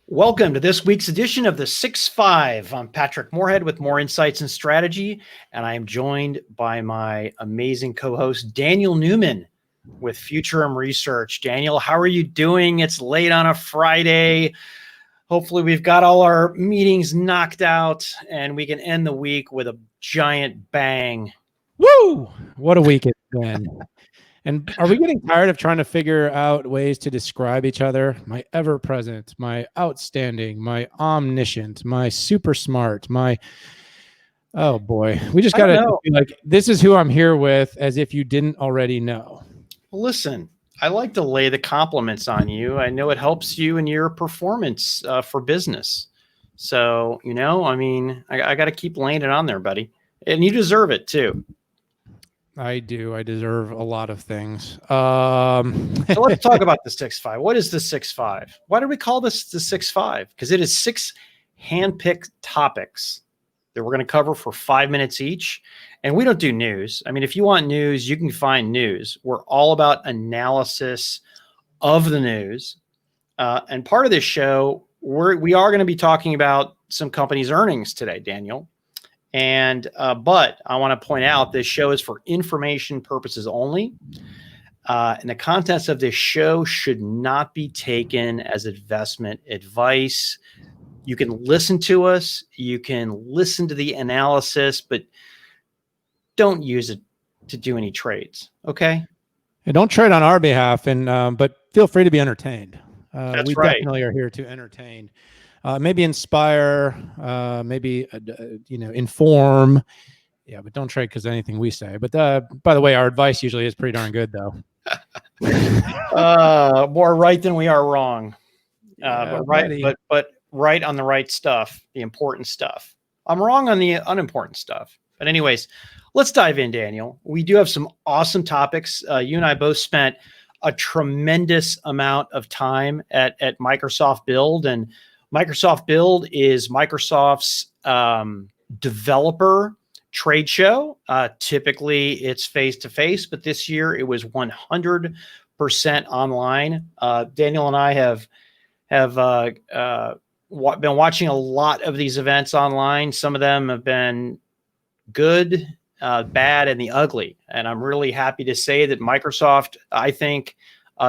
Welcome to this week's edition of the 6-5. I'm Patrick Moorhead with Moor Insights Strategy, and I am joined by my amazing co-host, Daniel Newman with Futurum Research. Daniel, how are you doing? It's late on a Friday. Hopefully we've got all our meetings knocked out and we can end the week with a giant bang. Woo! What a week it's been. And are we getting tired of trying to figure out ways to describe each other? My ever-present, my outstanding, my omniscient, my super smart, oh boy. We just got to be like, this is who I'm here with, as if you didn't already know. Listen, I like to lay the compliments on you. I know it helps you in your performance for business. So, I got to keep laying it on there, buddy. And you deserve it too. I do. I deserve a lot of things. So let's talk about the 6-5. What is the 6-5? Why do we call this the 6-5? Because it is 6 handpicked topics that we're going to cover for 5 minutes each. And we don't do news. I mean, if you want news, you can find news. We're all about analysis of the news. And part of this show, we are going to be talking about some companies' earnings today, Daniel. And but I want to point out this show is for information purposes only. And the contents of this show should not be taken as investment advice. You can listen to us. You can listen to the analysis, but don't use it to do any trades. Okay. And don't trade on our behalf, but feel free to be entertained. That's we right. Definitely are here to entertain. Maybe inspire, maybe, inform. Yeah, but don't trade because of anything we say. But by the way, our advice usually is pretty darn good, though. More right than we are wrong. Yeah, but right on the right stuff, the important stuff. I'm wrong on the unimportant stuff. But anyways, let's dive in, Daniel. We do have some awesome topics. You and I both spent a tremendous amount of time at Microsoft Build, and Microsoft Build is Microsoft's developer trade show. Typically, it's face-to-face, but this year it was 100% online. Daniel and I have been watching a lot of these events online. Some of them have been good, bad, and the ugly. And I'm really happy to say that Microsoft, I think,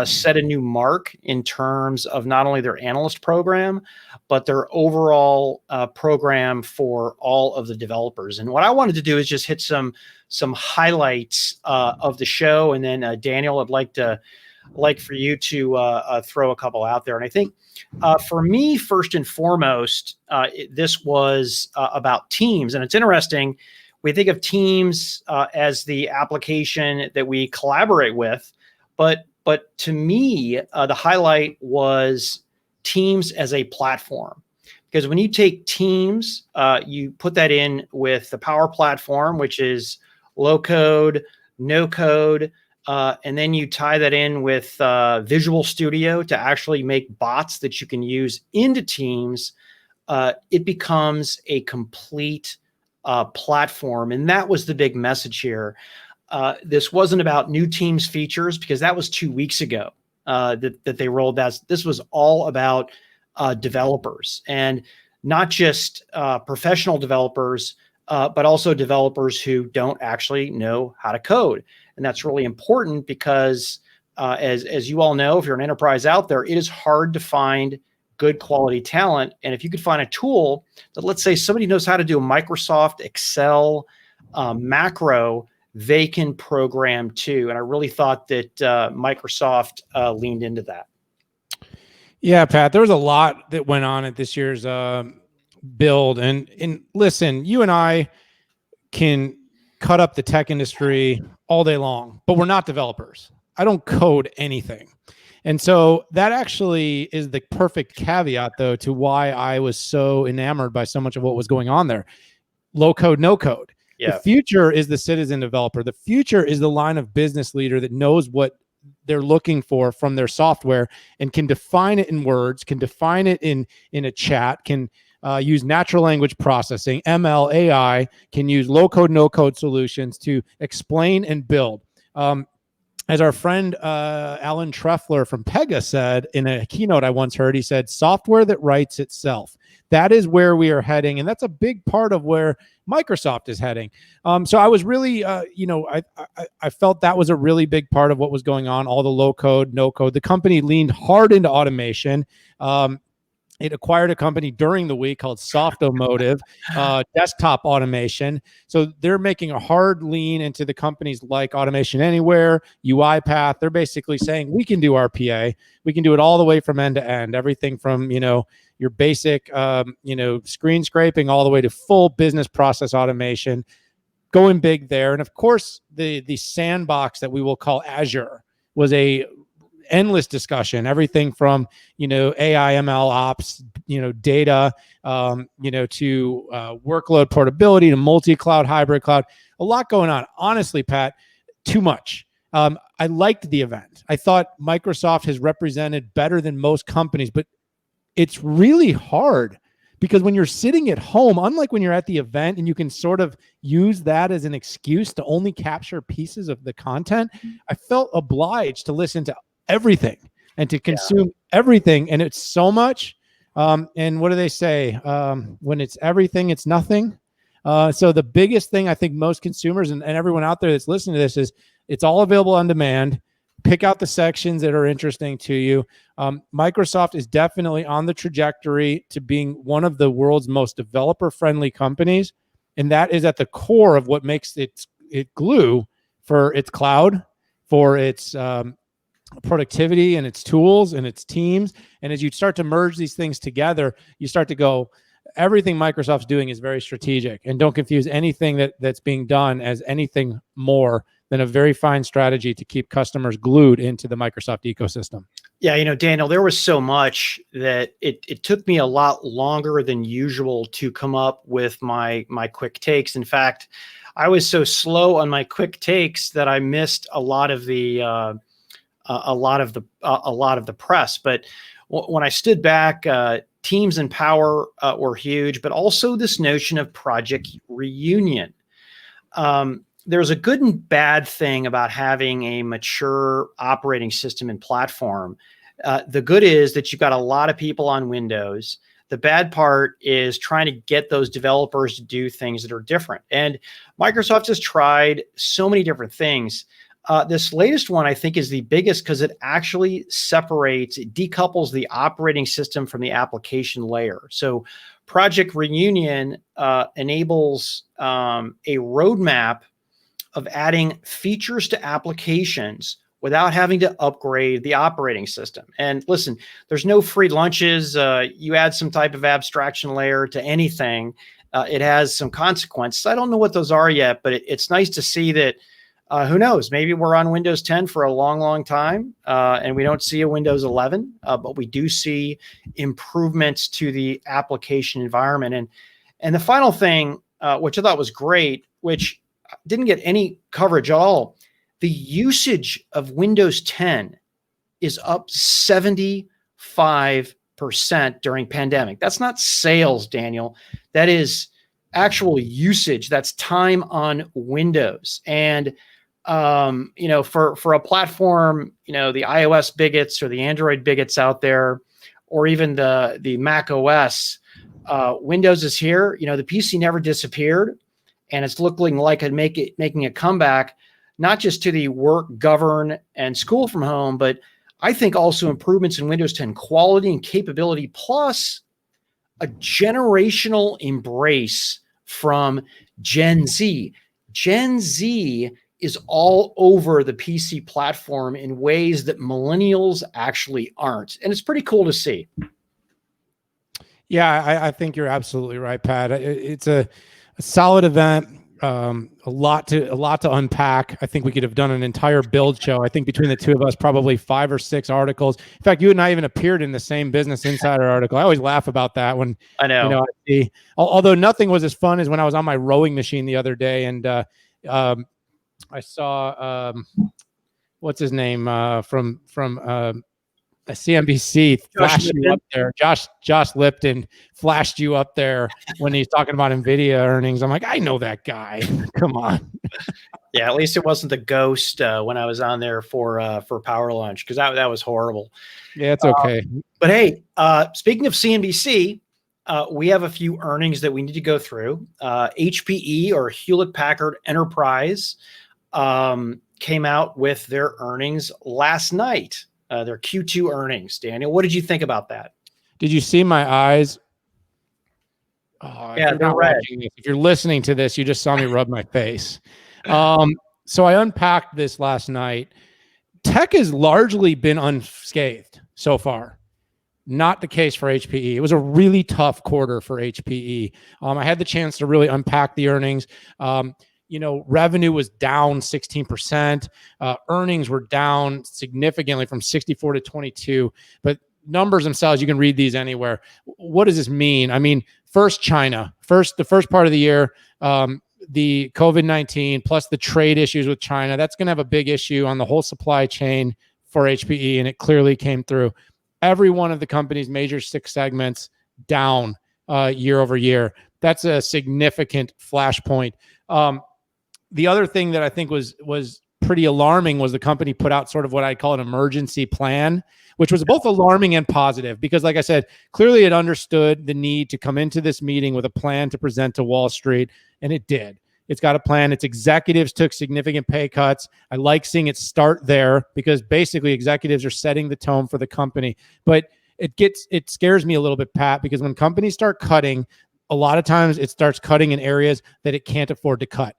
set a new mark in terms of not only their analyst program, but their overall program for all of the developers. And what I wanted to do is just hit some highlights of the show. And then Daniel, I'd like for you to throw a couple out there. And I think for me, first and foremost, this was about Teams. And it's interesting. We think of Teams as the application that we collaborate with, but to me, the highlight was Teams as a platform. Because when you take Teams, you put that in with the Power Platform, which is low code, no code, and then you tie that in with Visual Studio to actually make bots that you can use into Teams, it becomes a complete platform. And that was the big message here. This wasn't about new Teams features, because that was 2 weeks ago that they rolled that. This was all about developers, and not just professional developers, but also developers who don't actually know how to code. And that's really important because as you all know, if you're an enterprise out there, it is hard to find good quality talent. And if you could find a tool that, let's say somebody knows how to do a Microsoft Excel macro, they can program too. And I really thought that Microsoft leaned into that. Yeah, Pat, there was a lot that went on at this year's build. And listen, you and I can cut up the tech industry all day long, but we're not developers. I don't code anything. And so that actually is the perfect caveat, though, to why I was so enamored by so much of what was going on there. Low code, no code. Yeah. The future is the citizen developer. The future is the line of business leader that knows what they're looking for from their software and can define it in words, can define it in a chat, can use natural language processing, ML, AI, can use low code, no code solutions to explain and build. as our friend Alan Treffler from Pega said in a keynote I once heard, he said, software that writes itself. That is where we are heading. And that's a big part of where Microsoft is heading. So I was really, I felt that was a really big part of what was going on, all the low code, no code. The company leaned hard into automation. It acquired a company during the week called Softomotive, desktop automation. So they're making a hard lean into the companies like Automation Anywhere, UiPath. They're basically saying we can do RPA. We can do it all the way from end to end, everything from, your basic, screen scraping all the way to full business process automation, going big there. And of course, the sandbox that we will call Azure was a endless discussion, everything from AI, ML ops, data, to workload portability to multi-cloud, hybrid cloud. A lot going on. Honestly, Pat, too much. I liked the event. I thought Microsoft has represented better than most companies, but it's really hard because when you're sitting at home, unlike when you're at the event and you can sort of use that as an excuse to only capture pieces of the content, I felt obliged to listen to everything and to consume everything. And it's so much. And what do they say? When it's everything, it's nothing. So the biggest thing I think most consumers and everyone out there that's listening to this is it's all available on demand. Pick out the sections that are interesting to you. Microsoft is definitely on the trajectory to being one of the world's most developer-friendly companies. And that is at the core of what makes it glue for its cloud, for its productivity and its tools and its teams. And as you start to merge these things together, you start to go, everything Microsoft's doing is very strategic. And don't confuse anything that's being done as anything more than a very fine strategy to keep customers glued into the Microsoft ecosystem. Yeah, Daniel, there was so much that it took me a lot longer than usual to come up with my quick takes. In fact, I was so slow on my quick takes that I missed a lot of the press. But when I stood back, teams and power were huge, but also this notion of project reunion. There's a good and bad thing about having a mature operating system and platform. The good is that you've got a lot of people on Windows. The bad part is trying to get those developers to do things that are different. And Microsoft has tried so many different things. This latest one, I think, is the biggest because it actually separates, it decouples the operating system from the application layer. So Project Reunion enables a roadmap of adding features to applications without having to upgrade the operating system. And listen, there's no free lunches. You add some type of abstraction layer to anything, it has some consequences. I don't know what those are yet, but it's nice to see that. Who knows? Maybe we're on Windows 10 for a long, long time, and we don't see a Windows 11, but we do see improvements to the application environment. And the final thing, which I thought was great, which didn't get any coverage at all, the usage of Windows 10 is up 75% during pandemic. That's not sales, Daniel. That is actual usage. That's time on Windows. And for a platform, the iOS bigots or the Android bigots out there, or even the Mac OS, Windows is here. The PC never disappeared, and it's looking like making a comeback, not just to the work, govern, and school from home, but I think also improvements in Windows 10 quality and capability, plus a generational embrace from Gen Z. Gen Z is all over the PC platform in ways that millennials actually aren't. And it's pretty cool to see. Yeah, I think you're absolutely right, Pat. It's a solid event. A lot to unpack. I think we could have done an entire build show. I think between the two of us, probably 5 or 6 articles. In fact, you and I even appeared in the same Business Insider article. I always laugh about that when I know. I see, although nothing was as fun as when I was on my rowing machine the other day and I saw what's his name from CNBC flashed you up there. Josh Lipton flashed you up there when he's talking about NVIDIA earnings. I'm like, I know that guy. Come on. Yeah, at least it wasn't the ghost when I was on there for power lunch, because that was horrible. Yeah, it's okay. But hey, speaking of CNBC, we have a few earnings that we need to go through. HPE, or Hewlett Packard Enterprise, came out with their earnings last night, their Q2 earnings. Daniel, what did you think about that? Did you see my eyes? Oh, Yeah, they're red. If you're listening to this, you just saw me rub my face. So I unpacked this last night. Tech has largely been unscathed so far. Not the case for HPE. It was a really tough quarter for HPE. I had the chance to really unpack the earnings. Revenue was down 16%. Earnings were down significantly from 64 to 22. But numbers themselves, you can read these anywhere. What does this mean? I mean, first, China. The first part of the year, the COVID-19 plus the trade issues with China, that's going to have a big issue on the whole supply chain for HPE, and it clearly came through. Every one of the company's major 6 segments down year over year. That's a significant flashpoint. The other thing that I think was pretty alarming was the company put out sort of what I call an emergency plan, which was both alarming and positive because, like I said, clearly it understood the need to come into this meeting with a plan to present to Wall Street, and it did. It's got a plan. Its executives took significant pay cuts. I like seeing it start there because basically executives are setting the tone for the company. But it scares me a little bit, Pat, because when companies start cutting, a lot of times it starts cutting in areas that it can't afford to cut.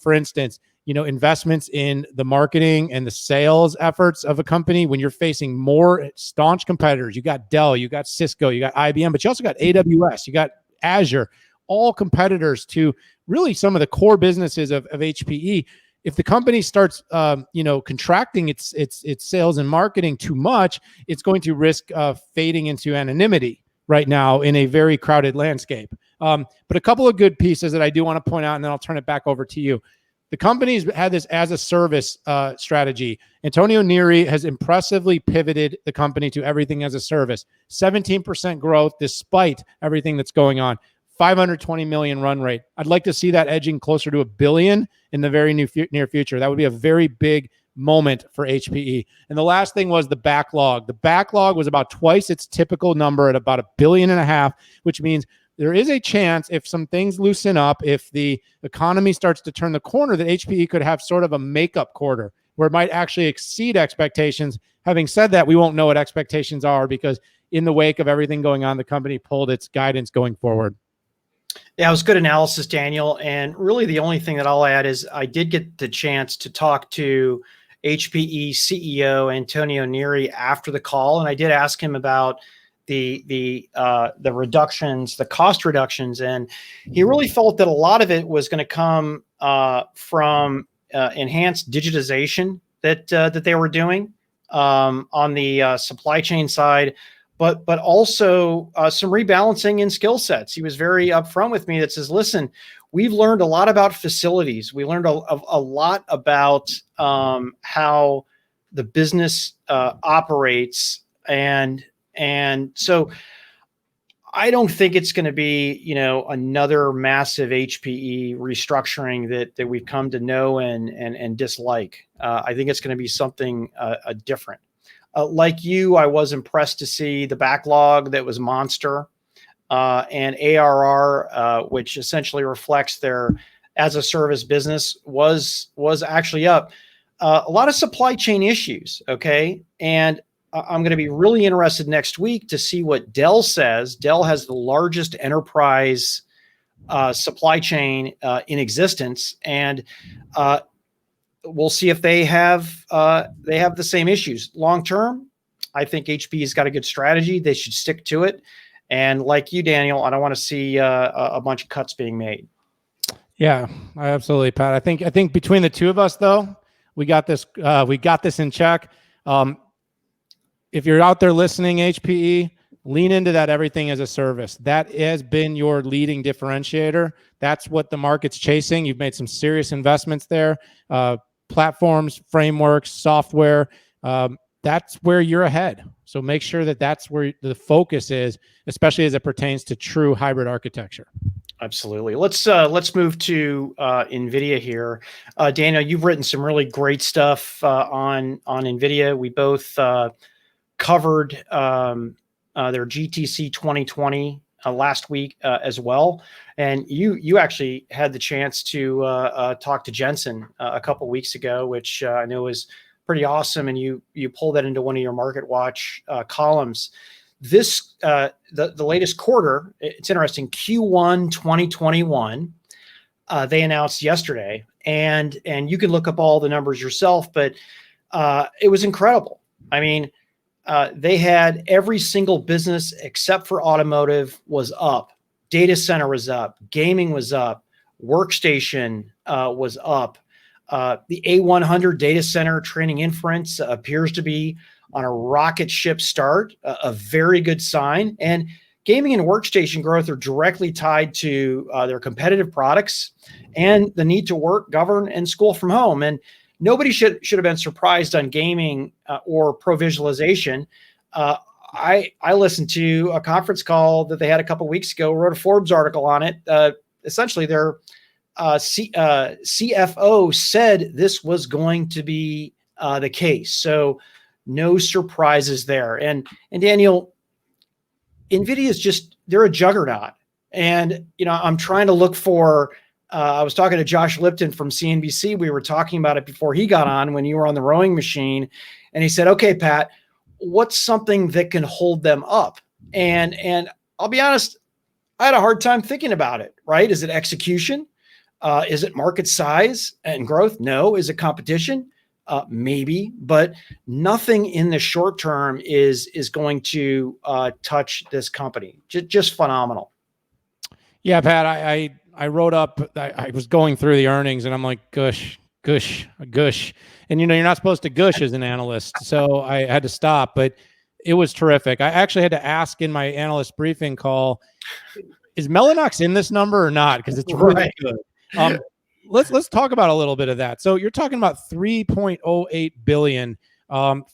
For instance, investments in the marketing and the sales efforts of a company, when you're facing more staunch competitors, you got Dell, you got Cisco, you got IBM, but you also got AWS, you got Azure, all competitors to really some of the core businesses of HPE. If the company starts, contracting its sales and marketing too much, it's going to risk fading into anonymity right now in a very crowded landscape. But a couple of good pieces that I do want to point out, and then I'll turn it back over to you. The company's had this as a service strategy. Antonio Neri has impressively pivoted the company to everything as a service. 17% growth despite everything that's going on. 520 million run rate. I'd like to see that edging closer to $1 billion in the very near future. That would be a very big moment for HPE. And the last thing was the backlog. The backlog was about twice its typical number at about $1.5 billion, which means there is a chance if some things loosen up, if the economy starts to turn the corner, that HPE could have sort of a makeup quarter where it might actually exceed expectations. Having said that, we won't know what expectations are because in the wake of everything going on, the company pulled its guidance going forward. Yeah, it was good analysis, Daniel. And really the only thing that I'll add is I did get the chance to talk to HPE CEO Antonio Neri after the call, and I did ask him about the reductions, the cost reductions, and he really felt that a lot of it was going to come from enhanced digitization that they were doing on the supply chain side, but also some rebalancing in skill sets. He was very upfront with me that says, listen, we've learned a lot about facilities. We learned a lot about how the business operates. And so I don't think it's going to be, another massive HPE restructuring that we've come to know and dislike. I think it's going to be something different. Like you, I was impressed to see the backlog that was monster, and ARR, which essentially reflects their as a service business, was actually up. A lot of supply chain issues. Okay. And I'm going to be really interested next week to see what Dell says. Dell has the largest enterprise supply chain in existence, and we'll see if they have the same issues. Long term, I think HPE's got a good strategy. They should stick to it. And like you, Daniel, I don't want to see a bunch of cuts being made. Yeah, absolutely, Pat. I think between the two of us, though, we got this. We got this in check. If you're out there listening, HPE, lean into that everything as a service. That has been your leading differentiator. That's what the market's chasing. You've made some serious investments there. Platforms, frameworks, software. That's where you're ahead. So make sure that that's where the focus is, especially as it pertains to true hybrid architecture. Absolutely. Let's move to NVIDIA here. Daniel, you've written some really great stuff on NVIDIA. We both covered their GTC 2020 last week as well, and you actually had the chance to talk to Jensen a couple weeks ago, which I know was pretty awesome. And you pulled that into one of your Market Watch columns. This the latest quarter, it's interesting. Q1 2021, they announced yesterday, and you can look up all the numbers yourself, but it was incredible. I mean, they had every single business except for automotive was up. Data center was up. Gaming was up. Workstation was up. The A100 data center training inference appears to be on a rocket ship start, a very good sign. And gaming and workstation growth are directly tied to their competitive products and the need to work, govern, and school from home. And nobody should have been surprised on gaming or pro visualization. I listened to a conference call that they had a couple of weeks ago, wrote a Forbes article on it. Essentially, their CFO said this was going to be the case. So no surprises there. And Daniel, NVIDIA is they're a juggernaut. And, I'm trying to look for, I was talking to Josh Lipton from CNBC. We were talking about it before he got on when you were on the rowing machine. And he said, okay, Pat, what's something that can hold them up? And I'll be honest, I had a hard time thinking about it, right? Is it execution? Is it market size and growth? No. Is it competition? Maybe, but nothing in the short term is going to touch this company. Just phenomenal. Yeah, Pat, I wrote up, I was going through the earnings and I'm like, gush. And you're not supposed to gush as an analyst. So I had to stop, but it was terrific. I actually had to ask in my analyst briefing call, is Mellanox in this number or not? Because it's really good. Let's talk about a little bit of that. So you're talking about 3.08 billion,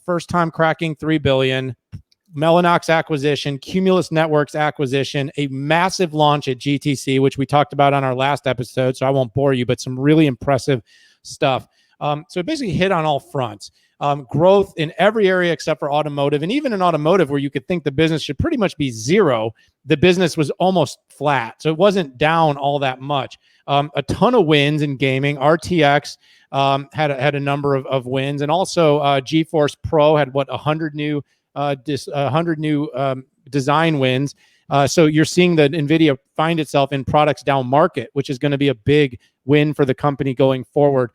first time cracking 3 billion, Mellanox acquisition, Cumulus Networks acquisition, a massive launch at GTC, which we talked about on our last episode. So I won't bore you, but some really impressive stuff. So it basically hit on all fronts. Growth in every area except for automotive. And even in automotive, where you could think the business should pretty much be zero, the business was almost flat. So it wasn't down all that much. A ton of wins in gaming. RTX had a number of wins. And also GeForce Pro had 100 new design wins. So you're seeing that NVIDIA find itself in products down market, which is going to be a big win for the company going forward.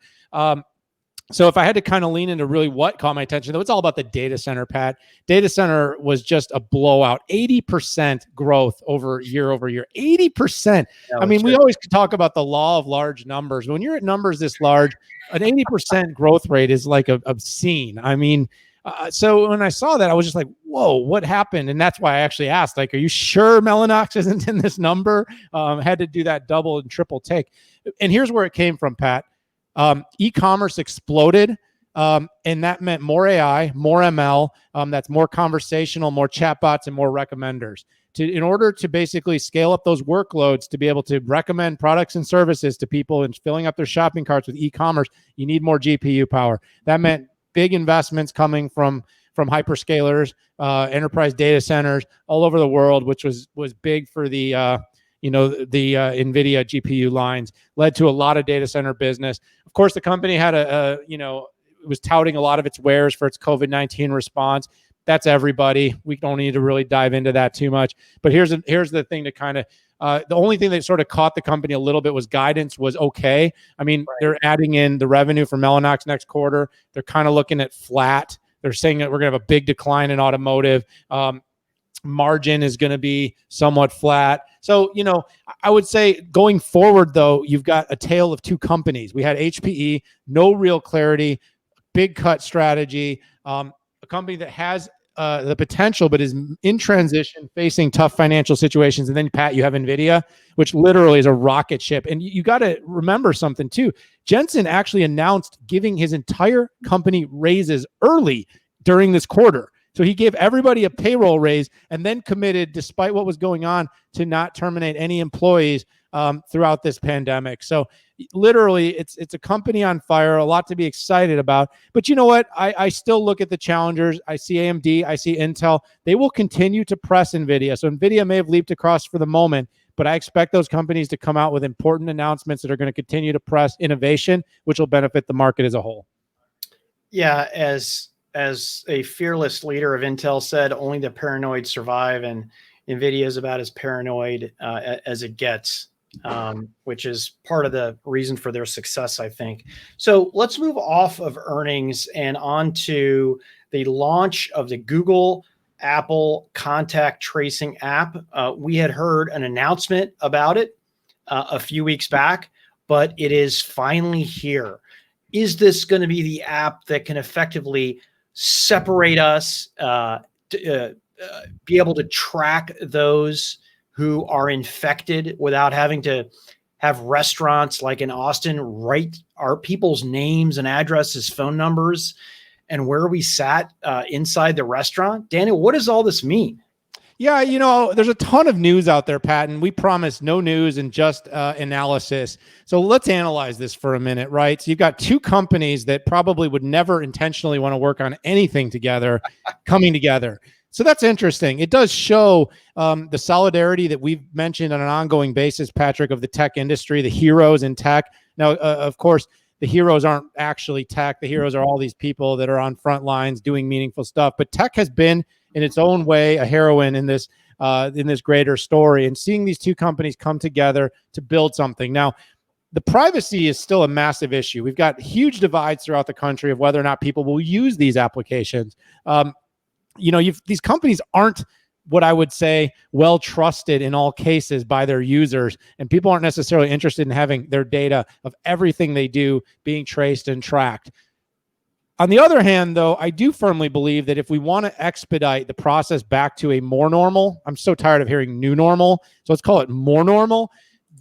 So if I had to kind of lean into really what caught my attention, though, it's all about the data center, Pat. Data center was just a blowout. 80% growth over year. 80%. I mean, we always talk about the law of large numbers. When you're at numbers this large, an 80% growth rate is like obscene. I mean, so when I saw that, I was just like, whoa, what happened? And that's why I actually asked, like, are you sure Mellanox isn't in this number? Had to do that double and triple take. And here's where it came from, Pat. E-commerce exploded, and that meant more AI, more ML, that's more conversational, more chatbots, and more recommenders. In order to basically scale up those workloads to be able to recommend products and services to people and filling up their shopping carts with e-commerce, you need more GPU power. That meant big investments coming from hyperscalers, enterprise data centers all over the world, which was big for the NVIDIA GPU lines, led to a lot of data center business. Of course, the company had was touting a lot of its wares for its COVID-19 response. That's everybody. We don't need to really dive into that too much. But here's the thing to kind of, the only thing that sort of caught the company a little bit was guidance was okay. I mean, They're adding in the revenue for Mellanox next quarter. They're kind of looking at flat. They're saying that we're going to have a big decline in automotive. Margin is going to be somewhat flat. So, I would say going forward, though, you've got a tale of two companies. We had HPE, no real clarity, big cut strategy, a company that has the potential, but is in transition, facing tough financial situations. And then, Pat, you have NVIDIA, which literally is a rocket ship. And you got to remember something, too. Jensen actually announced giving his entire company raises early during this quarter. So he gave everybody a payroll raise and then committed, despite what was going on, to not terminate any employees throughout this pandemic. So literally, it's a company on fire, a lot to be excited about. But you know what? I still look at the challengers. I see AMD, I see Intel. They will continue to press NVIDIA. So NVIDIA may have leaped across for the moment, but I expect those companies to come out with important announcements that are going to continue to press innovation, which will benefit the market as a whole. Yeah, as a fearless leader of Intel said, only the paranoid survive, and NVIDIA is about as paranoid as it gets, which is part of the reason for their success, I think. So let's move off of earnings and on to the launch of the Google Apple contact tracing app. We had heard an announcement about it a few weeks back, but it is finally here. Is this going to be the app that can effectively separate us, be able to track those who are infected without having to have restaurants like in Austin write our people's names and addresses, phone numbers, and where we sat inside the restaurant? Daniel, what does all this mean? Yeah, there's a ton of news out there, Pat, and we promise no news and just analysis. So let's analyze this for a minute, right? So you've got two companies that probably would never intentionally want to work on anything together coming together. So that's interesting. It does show the solidarity that we've mentioned on an ongoing basis, Patrick, of the tech industry, the heroes in tech. Now, of course, the heroes aren't actually tech. The heroes are all these people that are on front lines doing meaningful stuff. But tech has been, in its own way, a heroine in this greater story. And seeing these two companies come together to build something. Now, the privacy is still a massive issue. We've got huge divides throughout the country of whether or not people will use these applications. These companies aren't what I would say well trusted in all cases by their users, and people aren't necessarily interested in having their data of everything they do being traced and tracked. On the other hand, though, I do firmly believe that if we want to expedite the process back to a more normal, I'm so tired of hearing new normal, so let's call it more normal,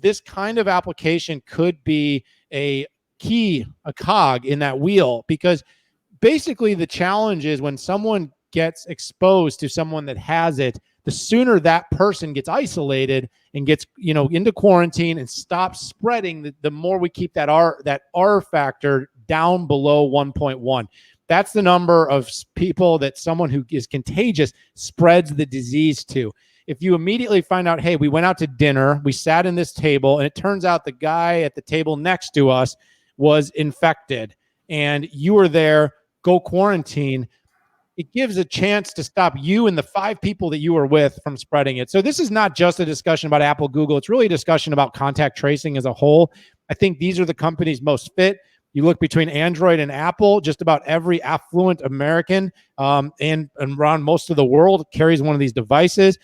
this kind of application could be a cog in that wheel, because basically the challenge is when someone gets exposed to someone that has it, the sooner that person gets isolated and gets into quarantine and stops spreading, the more we keep that R factor down below 1.1. That's the number of people that someone who is contagious spreads the disease to. If you immediately find out, hey, we went out to dinner, we sat in this table, and it turns out the guy at the table next to us was infected, and you were there, go quarantine, it gives a chance to stop you and the 5 people that you were with from spreading it. So this is not just a discussion about Apple, Google. It's really a discussion about contact tracing as a whole. I think these are the companies most fit. You look between Android and Apple, just about every affluent American and around most of the world carries one of these devices.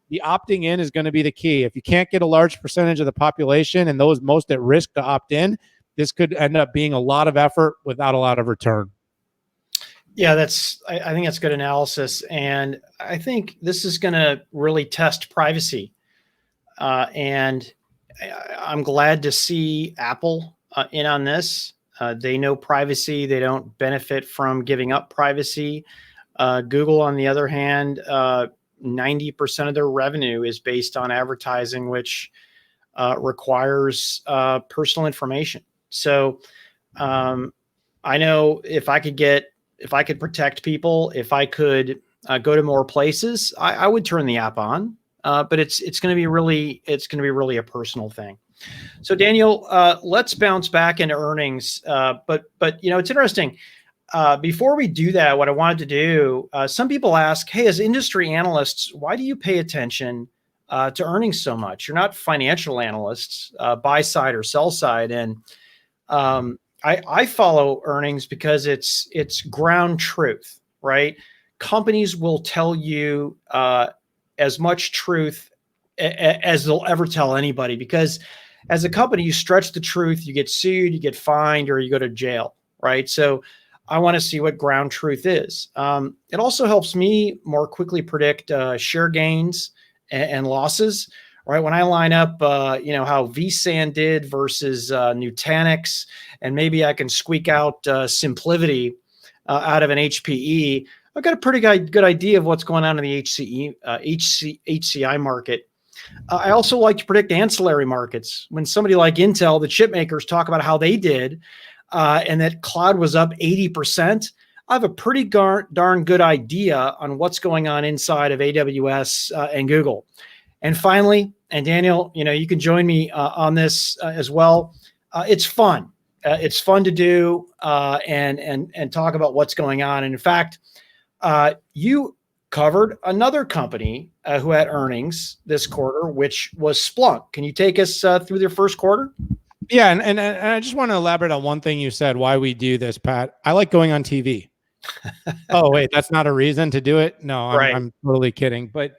The opting in is going to be the key. If you can't get a large percentage of the population and those most at risk to opt in, this could end up being a lot of effort without a lot of return. Yeah, I think that's good analysis. And I think this is going to really test privacy. And I'm glad to see Apple in on this. They know privacy. They don't benefit from giving up privacy. Google, on the other hand, 90% of their revenue is based on advertising, which requires personal information. So I know if I could protect people, if I could go to more places, I would turn the app on. But it's going to be really a personal thing. So Daniel, let's bounce back into earnings. But it's interesting. Before we do that, what I wanted to do, some people ask, hey, as industry analysts, why do you pay attention to earnings so much? You're not financial analysts, buy side or sell side, and I follow earnings because it's ground truth, right? Companies will tell you as much truth as they'll ever tell anybody, because as a company, you stretch the truth, you get sued, you get fined, or you go to jail, right? So I want to see what ground truth is. It also helps me more quickly predict share gains and losses, right? When I line up, how vSAN did versus Nutanix, and maybe I can squeak out SimpliVity out of an HPE, I've got a pretty good idea of what's going on in the HCI market. I also like to predict ancillary markets. When somebody like Intel, the chip makers, talk about how they did, and that cloud was up 80%, I have a pretty darn good idea on what's going on inside of AWS and Google. And finally, and Daniel, you can join me on this as well. It's fun. It's fun to do and talk about what's going on. And in fact, you covered another company who had earnings this quarter, which was Splunk. Can you take us through their first quarter? Yeah, and I just want to elaborate on one thing you said, why we do this, Pat. I like going on TV. Oh, wait, that's not a reason to do it? No, I'm totally kidding. But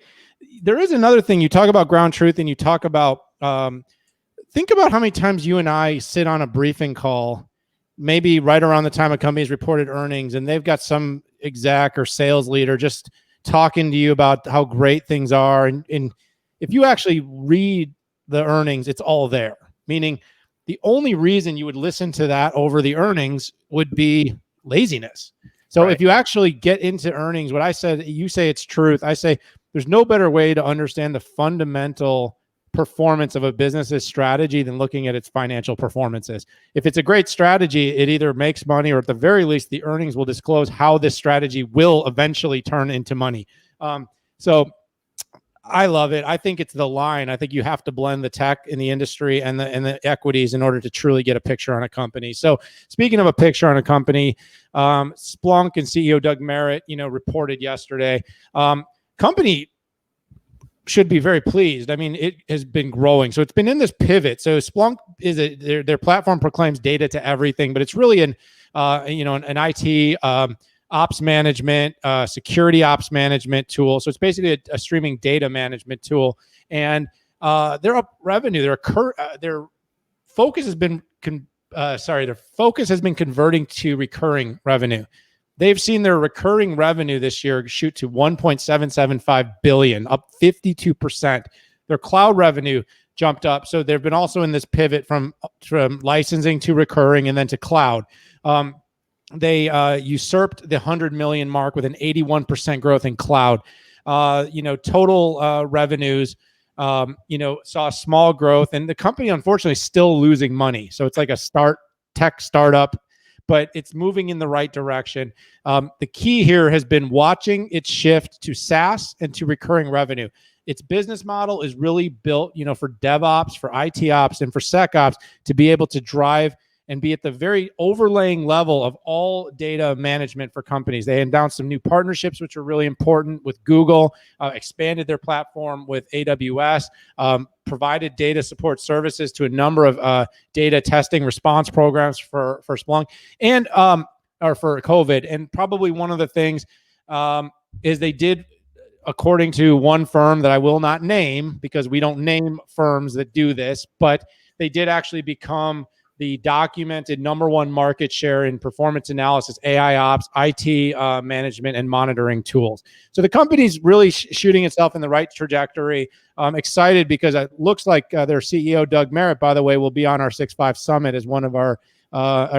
there is another thing. You talk about ground truth, and you talk about, think about how many times you and I sit on a briefing call, maybe right around the time a company's reported earnings, and they've got some exec or sales leader just talking to you about how great things are. And if you actually read the earnings, it's all there. Meaning the only reason you would listen to that over the earnings would be laziness. So if you actually get into earnings, what I said, you say it's truth. I say there's no better way to understand the fundamental performance of a business's strategy than looking at its financial performances. If it's a great strategy, it either makes money, or at the very least, the earnings will disclose how this strategy will eventually turn into money. So I love it. I think it's the line. I think you have to blend the tech in the industry and the equities in order to truly get a picture on a company. So speaking of a picture on a company, Splunk and CEO Doug Merritt, reported yesterday. Company should be very pleased. I mean, it has been growing. So it's been in this pivot. So Splunk is their platform proclaims data to everything, but it's really an IT ops management, security ops management tool. So it's basically a streaming data management tool. And they're up revenue. Their focus has been converting to recurring revenue. They've seen their recurring revenue this year shoot to $1.775 billion, up 52%. Their cloud revenue jumped up. So they've been also in this pivot from licensing to recurring and then to cloud. They usurped the 100 million mark with an 81% growth in cloud. Total revenues, saw small growth, and the company unfortunately is still losing money. So it's like a tech startup, but it's moving in the right direction. The key here has been watching its shift to SaaS and to recurring revenue. Its business model is really built, for DevOps, for IT ops, and for SecOps to be able to drive and be at the very overlaying level of all data management for companies. They announced some new partnerships, which are really important with Google, expanded their platform with AWS, provided data support services to a number of data testing response programs for Splunk and or for COVID. And probably one of the things is they did, according to one firm that I will not name because we don't name firms that do this, but they did actually become the documented number one market share in performance analysis, AI ops, IT management, and monitoring tools. So the company's really shooting itself in the right trajectory. I'm excited because it looks like their CEO, Doug Merritt, by the way, will be on our 6.5 Summit as one of our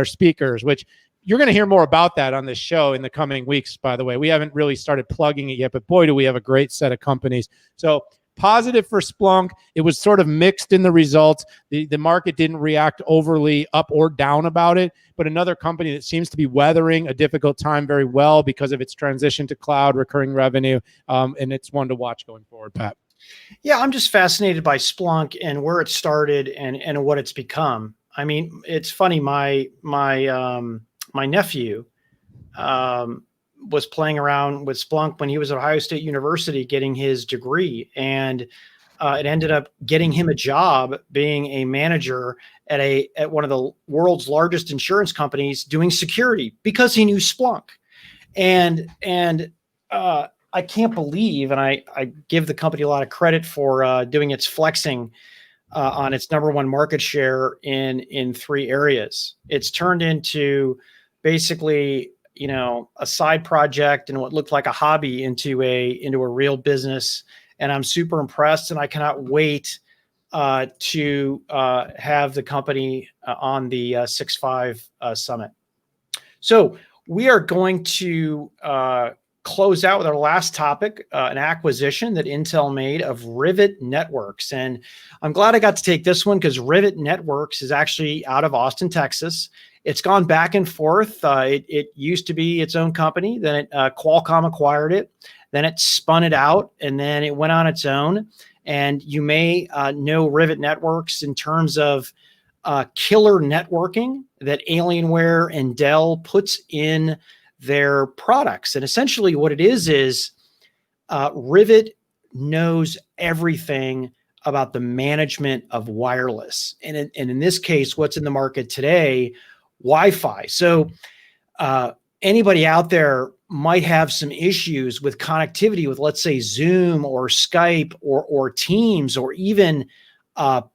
speakers, which you're going to hear more about that on this show in the coming weeks, by the way. We haven't really started plugging it yet, but boy, do we have a great set of companies. So positive for Splunk. It was sort of mixed in the results. The market didn't react overly up or down about it, but another company that seems to be weathering a difficult time very well because of its transition to cloud recurring revenue, and it's one to watch going forward, Pat. Yeah, I'm just fascinated by Splunk and where it started and what it's become. I mean, it's funny. My nephew was playing around with Splunk when he was at Ohio State University getting his degree, and it ended up getting him a job being a manager at one of the world's largest insurance companies doing security because he knew Splunk. And I can't believe, and I give the company a lot of credit for doing its flexing on its number one market share in three areas. It's turned into basically, a side project and what looked like a hobby into a real business. And I'm super impressed, and I cannot wait to have the company on the 6.5 Summit. So we are going to close out with our last topic, an acquisition that Intel made of Rivet Networks. And I'm glad I got to take this one because Rivet Networks is actually out of Austin, Texas. It's gone back and forth. It used to be its own company. Then Qualcomm acquired it. Then it spun it out, and then it went on its own. And you may know Rivet Networks in terms of killer networking that Alienware and Dell puts in their products. And essentially what it is Rivet knows everything about the management of wireless. And in this case, what's in the market today, Wi-Fi. So anybody out there might have some issues with connectivity with, let's say, Zoom or Skype or Teams or even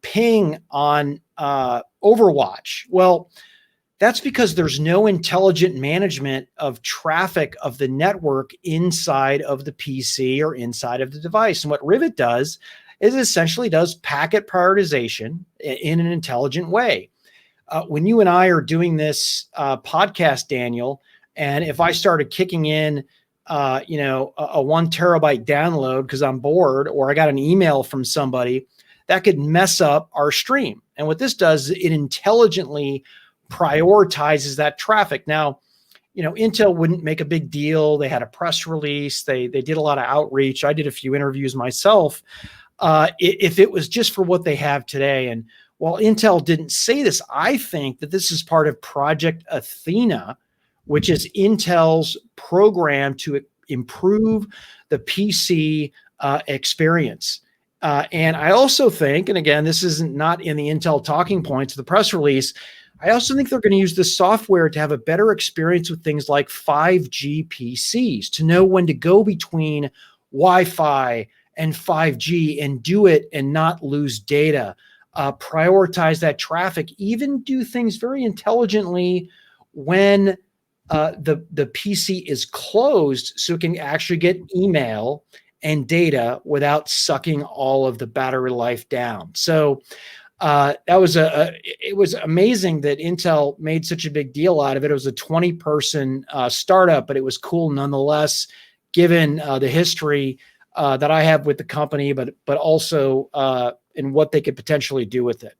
ping on Overwatch. Well, that's because there's no intelligent management of traffic of the network inside of the PC or inside of the device. And what Rivet does is essentially does packet prioritization in an intelligent way. When you and I are doing this podcast, Daniel, and if I started kicking in, a 1 terabyte download because I'm bored, or I got an email from somebody, that could mess up our stream. And what this does, it intelligently prioritizes that traffic. Now, Intel wouldn't make a big deal. They had a press release. They did a lot of outreach. I did a few interviews myself. If it was just for what they have today. And while Intel didn't say this, I think that this is part of Project Athena, which is Intel's program to improve the PC experience. And I also think, and again, this isn't not in the Intel talking points of the press release, I also think they're going to use this software to have a better experience with things like 5G PCs, to know when to go between Wi-Fi and 5G and do it and not lose data, prioritize that traffic, even do things very intelligently when the PC is closed so it can actually get email and data without sucking all of the battery life down. So it was amazing that Intel made such a big deal out of it. It was a 20-person startup, but it was cool nonetheless, given the history that I have with the company, but also in what they could potentially do with it.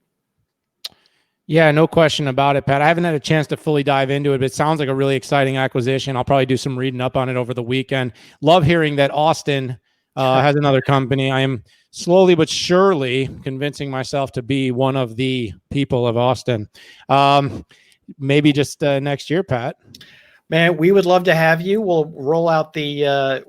Yeah, no question about it, Pat. I haven't had a chance to fully dive into it, but it sounds like a really exciting acquisition. I'll probably do some reading up on it over the weekend. Love hearing that Austin has another company. I am slowly but surely convincing myself to be one of the people of Austin. Maybe just next year, Pat. Man, we would love to have you. We'll roll out the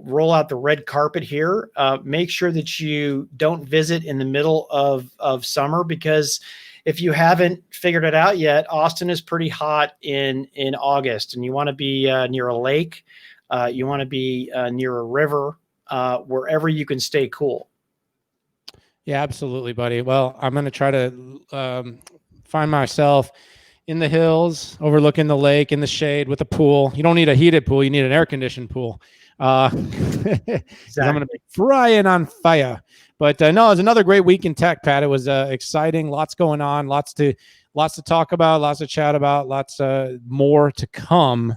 red carpet here. Make sure that you don't visit in the middle of summer, because if you haven't figured it out yet, Austin is pretty hot in August, and you want to be near a lake. You want to be near a river, wherever you can stay cool. Yeah, absolutely, buddy. Well, I'm going to try to find myself in the hills, overlooking the lake, in the shade with a pool. You don't need a heated pool. You need an air-conditioned pool. Exactly. I'm going to be frying on fire. But no, it was another great week in tech, Pat. It was exciting. Lots going on. Lots to talk about. Lots to chat about. Lots more to come.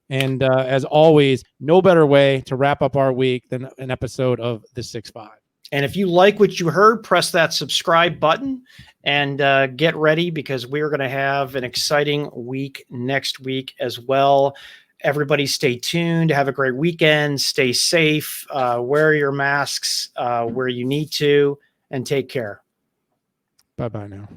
And as always, no better way to wrap up our week than an episode of The 6-5. And if you like what you heard, press that subscribe button and get ready, because we're going to have an exciting week next week as well. Everybody stay tuned. Have a great weekend. Stay safe. Wear your masks where you need to, and take care. Bye-bye now.